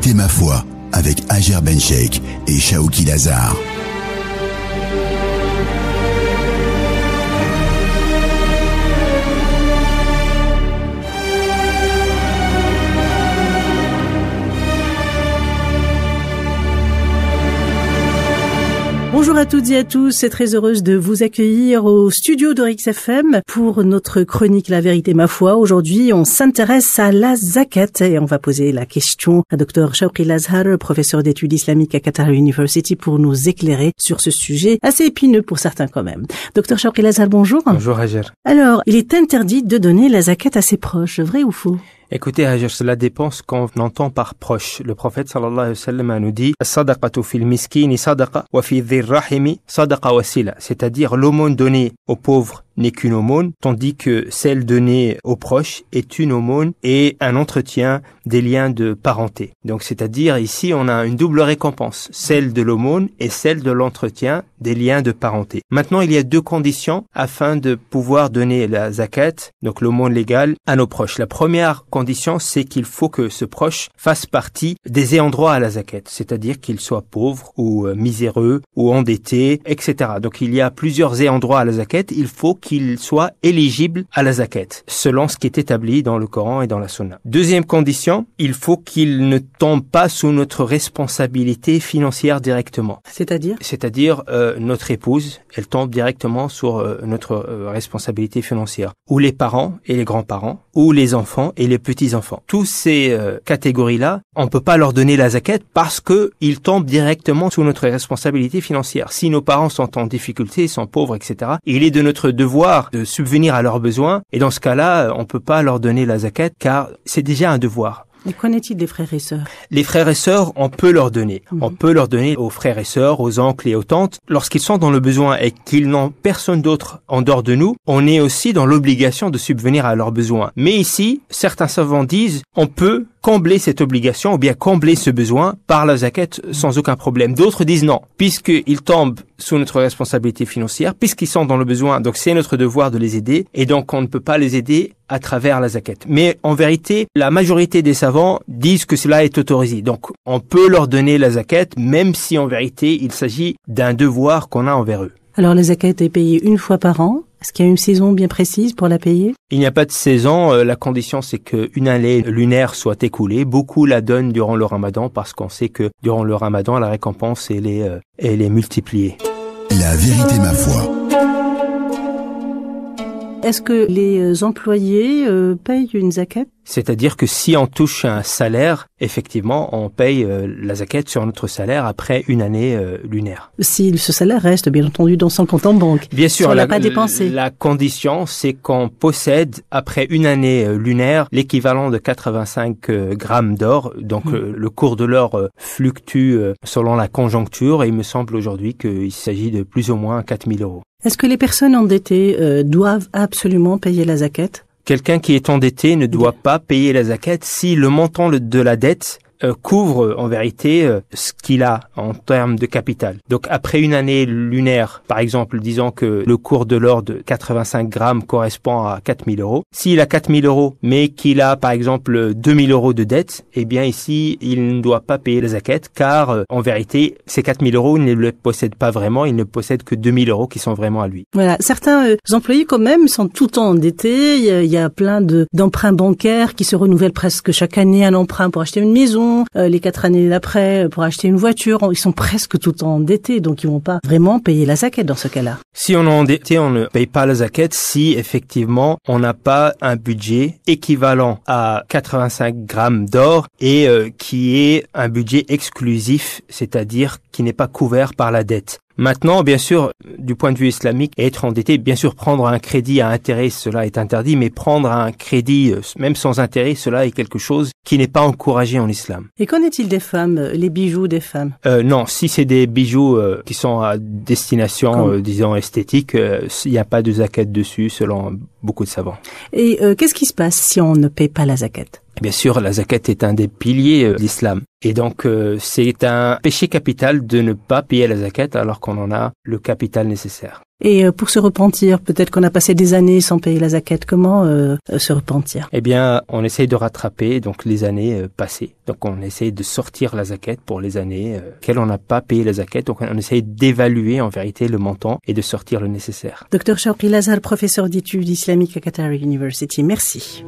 vérité ma foi avec Hajer Bencheikh et Shaoki Lazar. Bonjour à toutes et à tous, c'est très heureuse de vous accueillir au studio d'Orix FM pour notre chronique La vérité ma foi. Aujourd'hui, on s'intéresse à la zakat et on va poser la question à Dr Shaoki Lazar, professeur d'études islamiques à Qatar University, pour nous éclairer sur ce sujet assez épineux pour certains quand même. Dr Shaoki Lazar, bonjour. Bonjour Hajer. Alors, il est interdit de donner la zakat à ses proches, vrai ou faux? Écoutez, Hajer, cela dépend ce qu'on entend par proche. Le prophète sallallahu alayhi wa sallam nous dit As-sadaqatu fil miskini sadaqa wa fi dhir rahimi sadaqa wasila, c'est-à-dire l'aumône donnée aux pauvres n'est qu'une aumône, tandis que celle donnée aux proches est une aumône et un entretien des liens de parenté. Donc, c'est-à-dire ici, on a une double récompense, celle de l'aumône et celle de l'entretien des liens de parenté. Maintenant, il y a deux conditions afin de pouvoir donner la zakat, donc l'aumône légale, à nos proches. La première condition, c'est qu'il faut que ce proche fasse partie des ayants droit à la zakat, c'est-à-dire qu'il soit pauvre ou miséreux ou endetté, etc. Donc, il y a plusieurs ayants droit à la zakat. Il faut qu'il soit éligible à la zakat, selon ce qui est établi dans le Coran et dans la Sunna. Deuxième condition, il faut qu'il ne tombe pas sous notre responsabilité financière directement. C'est-à-dire notre épouse, elle tombe directement sur notre responsabilité financière, ou les parents et les grands-parents, ou les enfants et les petits-enfants. Tous ces catégories-là, on peut pas leur donner la zakat parce que ils tombent directement sous notre responsabilité financière. Si nos parents sont en difficulté, sont pauvres, etc., il est de notre devoir de subvenir à leurs besoins, et dans ce cas-là, on peut pas leur donner la zakat car c'est déjà un devoir. Et qu'en est-il des frères et sœurs? Les frères et sœurs, on peut leur donner. On peut leur donner aux frères et sœurs, aux oncles et aux tantes. Lorsqu'ils sont dans le besoin et qu'ils n'ont personne d'autre en dehors de nous, on est aussi dans l'obligation de subvenir à leurs besoins. Mais ici, certains savants disent, on peut combler cette obligation ou bien combler ce besoin par la zakat sans aucun problème. D'autres disent non, puisqu'ils tombent sous notre responsabilité financière, puisqu'ils sont dans le besoin, donc c'est notre devoir de les aider, et donc on ne peut pas les aider à travers la zakat. Mais en vérité, la majorité des savants disent que cela est autorisé. Donc on peut leur donner la zakat, même si en vérité il s'agit d'un devoir qu'on a envers eux. Alors la zakat est payée une fois par an. Est-ce qu'il y a une saison bien précise pour la payer? Il n'y a pas de saison. La condition, c'est qu'une année lunaire soit écoulée. Beaucoup la donnent durant le ramadan parce qu'on sait que durant le ramadan, la récompense, elle est multipliée. La vérité ma foi. Est-ce que les employés payent une zakat? C'est-à-dire que si on touche un salaire, effectivement, on paye la zakat sur notre salaire après une année lunaire. Si ce salaire reste, bien entendu, dans son compte en banque. Bien sûr, si on l'a pas dépensé. La condition, c'est qu'on possède, après une année lunaire, l'équivalent de 85 grammes d'or. Donc, le cours de l'or fluctue selon la conjoncture et il me semble aujourd'hui qu'il s'agit de plus ou moins 4 000 €. Est-ce que les personnes endettées doivent absolument payer la zakat? Quelqu'un qui est endetté ne doit pas payer la zakat si le montant de la dette couvre en vérité ce qu'il a en termes de capital. Donc après une année lunaire, par exemple, disons que le cours de l'or de 85 grammes correspond à 4 000 €. S'il a 4 000 € mais qu'il a par exemple 2 000 € de dette, eh bien ici il ne doit pas payer la zakat car en vérité ces 4 000 € il ne le possède pas vraiment, il ne possède que 2 000 € qui sont vraiment à lui. Voilà, certains employés quand même sont tout le temps endettés, il y a plein d'emprunts bancaires qui se renouvellent presque chaque année, un emprunt pour acheter une maison, les 4 années d'après pour acheter une voiture, ils sont presque tout le temps endettés, donc ils vont pas vraiment payer la zakat dans ce cas-là. Si on est endetté, on ne paye pas la zakat si effectivement on n'a pas un budget équivalent à 85 grammes d'or et qui est un budget exclusif, c'est-à-dire qui n'est pas couvert par la dette. Maintenant, bien sûr, du point de vue islamique, être endetté, bien sûr, prendre un crédit à intérêt, cela est interdit, mais prendre un crédit, même sans intérêt, cela est quelque chose qui n'est pas encouragé en islam. Et qu'en est-il des femmes, les bijoux des femmes? Non, si c'est des bijoux qui sont à destination, disons, esthétique, il n'y a pas de zakat dessus, selon beaucoup de savants. Et qu'est-ce qui se passe si on ne paye pas la zakat? Bien sûr, la zakat est un des piliers de l'islam. Et donc, c'est un péché capital de ne pas payer la zakat alors qu'on en a le capital nécessaire. Et pour se repentir, peut-être qu'on a passé des années sans payer la zakat. Comment se repentir? Eh bien, on essaye de rattraper donc les années passées. Donc, on essaye de sortir la zakat pour les années auxquelles on n'a pas payé la zakat. Donc, on essaye d'évaluer en vérité le montant et de sortir le nécessaire. Dr Shawqi Lazar, professeur d'études islamiques à Qatar University. Merci.